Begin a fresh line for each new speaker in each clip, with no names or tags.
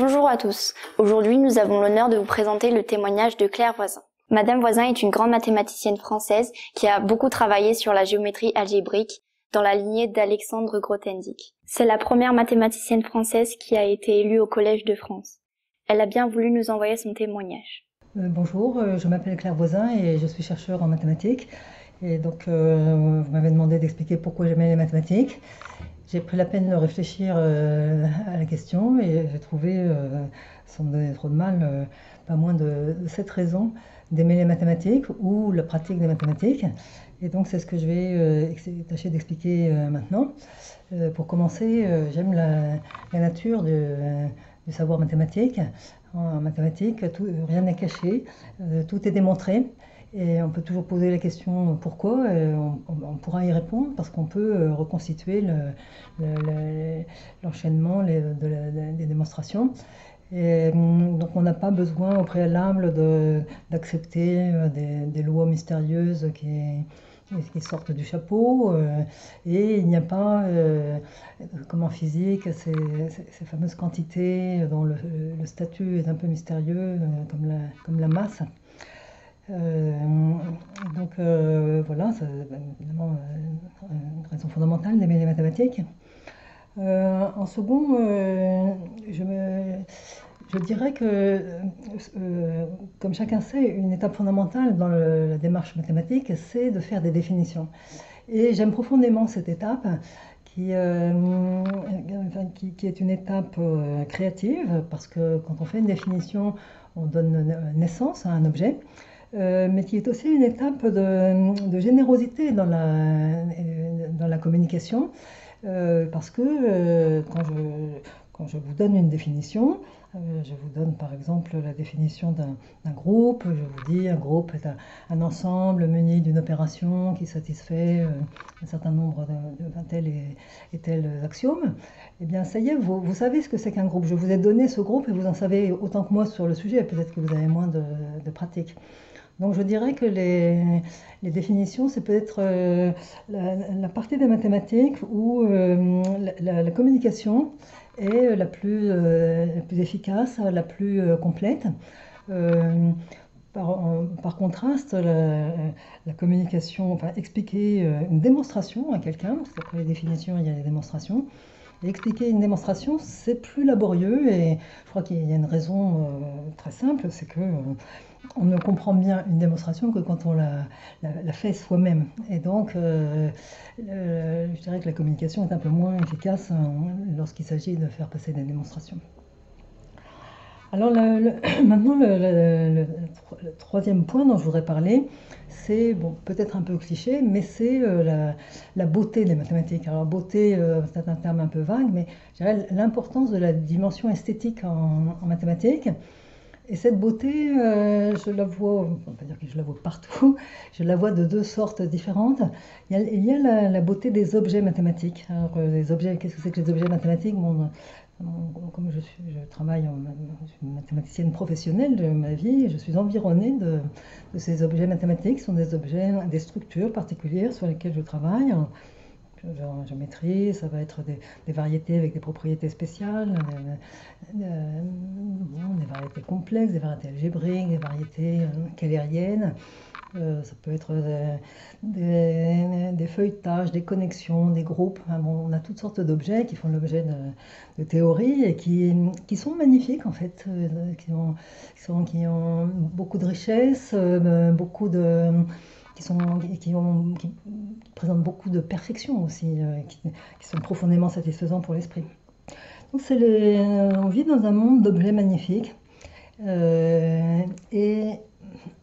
Bonjour à tous. Aujourd'hui, nous avons l'honneur de vous présenter le témoignage de Claire Voisin. Madame Voisin est une grande mathématicienne française qui a beaucoup travaillé sur la géométrie algébrique dans la lignée d'Alexandre Grothendieck. C'est la première mathématicienne française qui a été élue au Collège de France. Elle a bien voulu nous envoyer son témoignage.
Bonjour, je m'appelle Claire Voisin et je suis chercheur en mathématiques. Et donc, vous m'avez demandé d'expliquer pourquoi j'aimais les mathématiques. J'ai pris la peine de réfléchir à la question et j'ai trouvé, sans me donner trop de mal, pas moins de 7 raisons d'aimer les mathématiques ou la pratique des mathématiques. Et donc, c'est ce que je vais tâcher d'expliquer maintenant. Pour commencer, j'aime la nature du savoir mathématique. En mathématiques, rien n'est caché, tout est démontré. Et on peut toujours poser la question pourquoi, on pourra y répondre parce qu'on peut reconstituer l'enchaînement des démonstrations. Et donc on n'a pas besoin au préalable d'accepter des lois mystérieuses qui sortent du chapeau. Et il n'y a pas, comme en physique, ces fameuses quantités dont le statut est un peu mystérieux, comme la masse. Voilà, c'est évidemment une raison fondamentale d'aimer les mathématiques. En second, je dirais que, comme chacun sait, une étape fondamentale dans la démarche mathématique, c'est de faire des définitions. Et j'aime profondément cette étape qui est une étape créative, parce que quand on fait une définition, on donne naissance à un objet. Mais qui est aussi une étape de générosité dans la communication, parce que quand je vous donne une définition, je vous donne par exemple la définition d'un groupe, je vous dis un groupe est un ensemble muni d'une opération qui satisfait un certain nombre de tels et tels axiomes. Eh bien ça y est, vous savez ce que c'est qu'un groupe. Je vous ai donné ce groupe et vous en savez autant que moi sur le sujet, peut-être que vous avez moins de pratique. Donc je dirais que les définitions, c'est peut-être la partie des mathématiques où la communication est la plus efficace, la plus complète. Par contraste, la communication, enfin expliquer une démonstration à quelqu'un, parce qu'après les définitions, il y a les démonstrations. Et expliquer une démonstration, c'est plus laborieux et je crois qu'il y a une raison très simple, c'est que on ne comprend bien une démonstration que quand on la fait soi-même. Et donc, je dirais que la communication est un peu moins efficace lorsqu'il s'agit de faire passer des démonstrations. Alors maintenant, le troisième point dont je voudrais parler, c'est bon, peut-être un peu cliché, mais c'est la beauté des mathématiques. Alors beauté, c'est un terme un peu vague, mais je dirais l'importance de la dimension esthétique en mathématiques. Et cette beauté, je la vois, on ne va pas dire que je la vois partout, je la vois de deux sortes différentes. Il y a la beauté des objets mathématiques. Alors, les objets, qu'est-ce que c'est que les objets mathématiques? Comme je travaille, je suis une mathématicienne professionnelle de ma vie, je suis environnée de ces objets mathématiques. Ce sont des objets, des structures particulières sur lesquelles je travaille. En géométrie, ça va être des variétés avec des propriétés spéciales, des variétés complexes, des variétés algébriques, des variétés keylériennes. Ça peut être des feuilletages, des connexions, des groupes. Enfin, bon, on a toutes sortes d'objets qui font l'objet de théories et qui sont magnifiques en fait, qui ont beaucoup de richesse, beaucoup de qui présentent beaucoup de perfection aussi, qui sont profondément satisfaisants pour l'esprit. Donc on vit dans un monde d'objets magnifiques. Et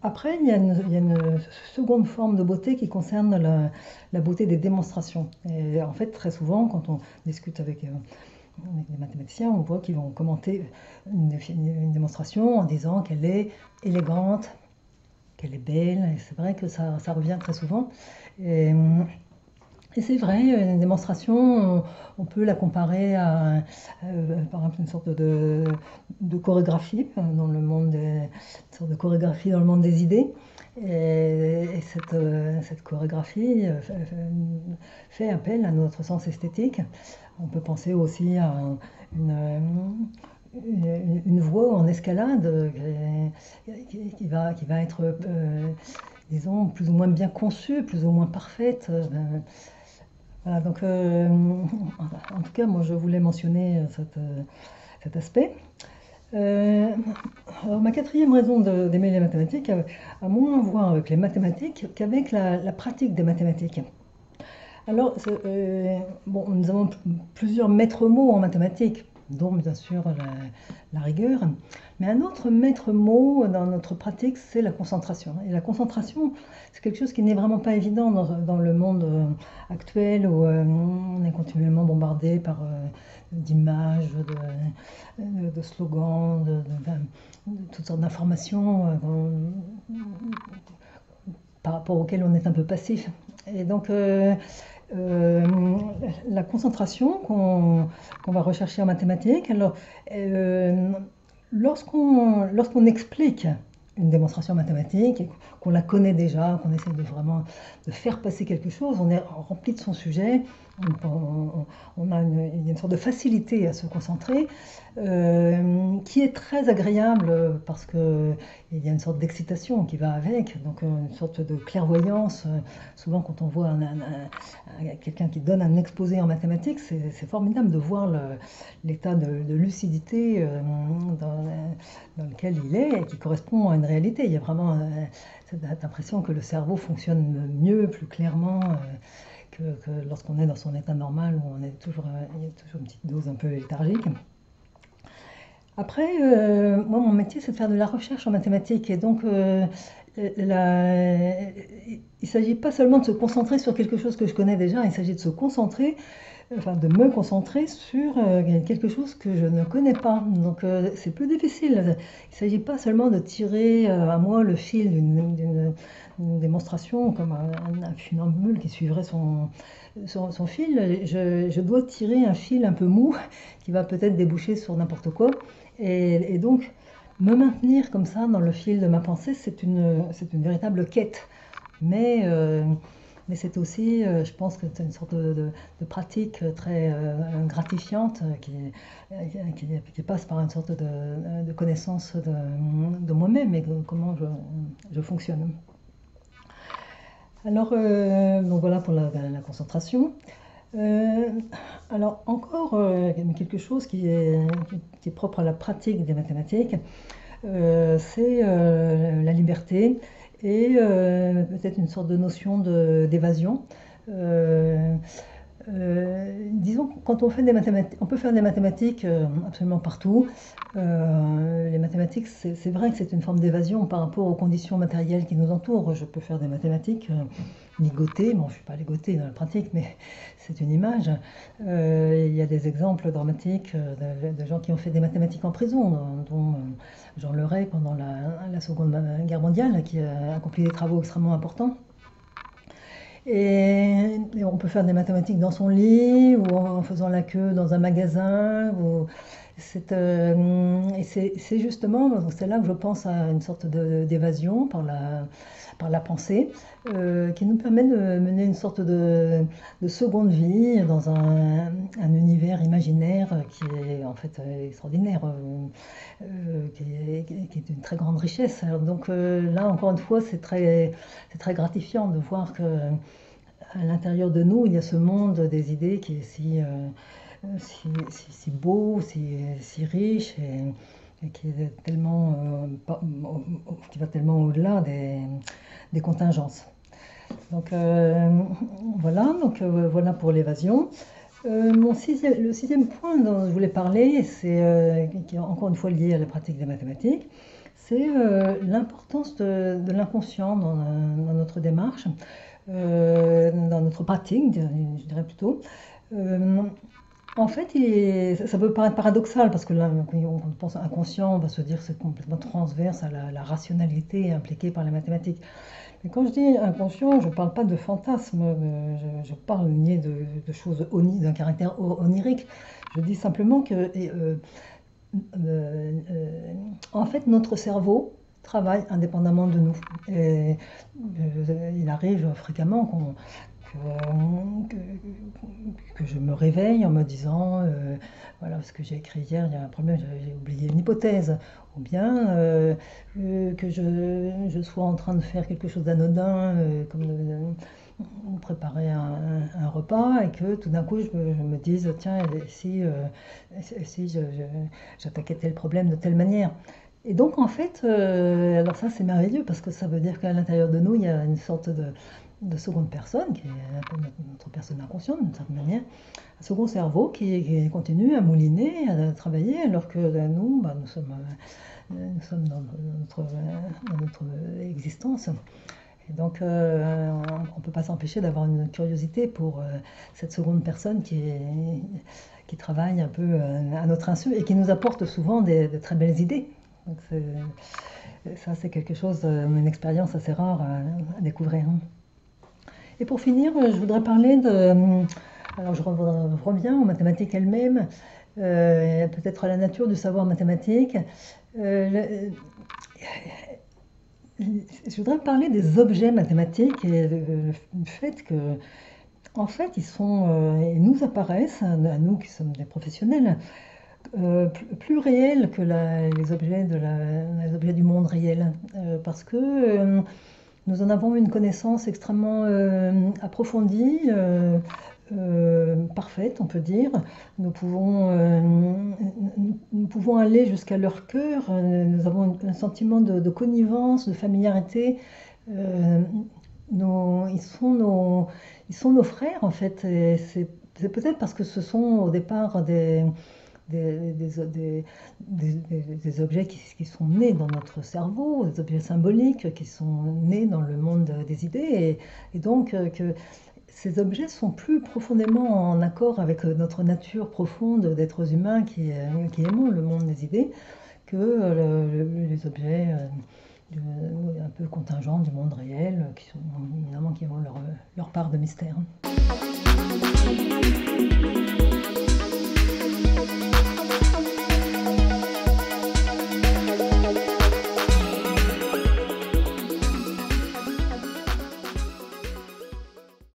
après, il y a une seconde forme de beauté qui concerne la beauté des démonstrations. Et en fait, très souvent, quand on discute avec des mathématiciens, on voit qu'ils vont commenter une démonstration en disant qu'elle est élégante, qu'elle est belle, et c'est vrai que ça revient très souvent. Et c'est vrai, une démonstration, on peut la comparer à, par exemple, une sorte de chorégraphie dans le monde une sorte de chorégraphie dans le monde des idées. Et cette chorégraphie fait appel à notre sens esthétique. On peut penser aussi à une voie en escalade qui va être, disons, plus ou moins bien conçue, plus ou moins parfaite. Voilà, donc, en tout cas, moi, je voulais mentionner cet aspect. Alors, ma quatrième raison d'aimer les mathématiques a moins à voir avec les mathématiques qu'avec la pratique des mathématiques. Alors, bon, nous avons plusieurs maîtres mots en mathématiques, dont bien sûr la rigueur. Mais un autre maître mot dans notre pratique, c'est la concentration. Et la concentration, c'est quelque chose qui n'est vraiment pas évident dans le monde actuel où on est continuellement bombardé par d'images, de slogans, de toutes sortes d'informations par rapport auxquelles on est un peu passif. Et donc, la concentration qu'on va rechercher en mathématiques, alors, lorsqu'on explique une démonstration mathématique, qu'on la connaît déjà, qu'on essaie vraiment de faire passer quelque chose, on est rempli de son sujet, il y a une sorte de facilité à se concentrer, qui est très agréable parce qu'il y a une sorte d'excitation qui va avec, donc une sorte de clairvoyance. Souvent quand on voit quelqu'un qui donne un exposé en mathématiques, c'est formidable de voir l'état de lucidité dans lequel il est et qui correspond à une réalité. Il y a vraiment cette impression que le cerveau fonctionne mieux, plus clairement que lorsqu'on est dans son état normal où il y a toujours une petite dose un peu léthargique. Après, moi, mon métier, c'est de faire de la recherche en mathématiques. Et donc, il ne s'agit pas seulement de se concentrer sur quelque chose que je connais déjà, il s'agit de se concentrer, enfin de me concentrer sur quelque chose que je ne connais pas. Donc, c'est plus difficile. Il ne s'agit pas seulement de tirer à moi le fil d'une démonstration, comme un funambule qui suivrait son fil. Je dois tirer un fil un peu mou qui va peut-être déboucher sur n'importe quoi. Et donc, me maintenir comme ça dans le fil de ma pensée, c'est une véritable quête. Mais c'est aussi, je pense que c'est une sorte de pratique très gratifiante qui passe par une sorte de connaissance de moi-même et de comment je fonctionne. Alors, donc voilà pour la concentration. Alors encore quelque chose qui est propre à la pratique des mathématiques, c'est la liberté et peut-être une sorte de notion d'évasion. Disons que quand on fait des mathématiques, on peut faire des mathématiques absolument partout. Les mathématiques, c'est vrai que c'est une forme d'évasion par rapport aux conditions matérielles qui nous entourent. Je peux faire des mathématiques ligotées, bon je ne suis pas ligotée dans la pratique, mais c'est une image. Il y a des exemples dramatiques de gens qui ont fait des mathématiques en prison, dont Jean Leray pendant la Seconde Guerre mondiale, qui a accompli des travaux extrêmement importants. Et on peut faire des mathématiques dans son lit ou en faisant la queue dans un magasin. Et c'est justement, c'est là que je pense à une sorte d'évasion par la pensée, qui nous permet de mener une sorte de seconde vie dans un univers imaginaire qui est en fait extraordinaire, qui est d'une très grande richesse. Alors donc là, encore une fois, c'est très gratifiant de voir que à l'intérieur de nous, il y a ce monde des idées qui est si beau, si riche et qui est tellement, qui va tellement au-delà des contingences. Donc voilà, voilà pour l'évasion. Le sixième point dont je voulais parler, c'est qui est encore une fois lié à la pratique des mathématiques, c'est l'importance de l'inconscient dans notre démarche, dans notre pratique, je dirais plutôt. En fait, ça peut paraître paradoxal parce que là, quand on pense à inconscient, on va se dire que c'est complètement transverse à la rationalité impliquée par les mathématiques. Mais quand je dis inconscient, je ne parle pas de fantasme, je parle nier de choses d'un caractère onirique. Je dis simplement que, en fait, notre cerveau travaille indépendamment de nous. Et il arrive fréquemment que je me réveille en me disant voilà, ce que j'ai écrit hier, il y a un problème, j'ai oublié une hypothèse, ou bien que je sois en train de faire quelque chose d'anodin, comme de préparer un repas, et que tout d'un coup je me dise tiens, si j'attaquais tel problème de telle manière. Et donc en fait, alors ça c'est merveilleux parce que ça veut dire qu'à l'intérieur de nous il y a une sorte de seconde personne, qui est un peu notre personne inconsciente d'une certaine manière, un second cerveau qui continue à mouliner, à travailler, alors que nous, nous sommes dans notre existence. Et donc on ne peut pas s'empêcher d'avoir une curiosité pour cette seconde personne qui travaille un peu à notre insu et qui nous apporte souvent de très belles idées. Donc ça c'est quelque chose, une expérience assez rare à découvrir. Et pour finir, je voudrais parler alors je reviens aux mathématiques elles-mêmes, peut-être à la nature du savoir mathématique. Je voudrais parler des objets mathématiques et le fait que, en fait, ils nous apparaissent, à nous qui sommes des professionnels, plus réels que les objets du monde réel, parce que nous en avons une connaissance extrêmement approfondie, parfaite, on peut dire. Nous pouvons aller jusqu'à leur cœur. Nous avons un sentiment de connivence, de familiarité. Ils sont nos frères, en fait. Et c'est peut-être parce que ce sont au départ des objets qui sont nés dans notre cerveau, des objets symboliques qui sont nés dans le monde des idées, et donc que ces objets sont plus profondément en accord avec notre nature profonde d'êtres humains qui aimons le monde des idées que les objets un peu contingents du monde réel, qui ont leur part de mystère.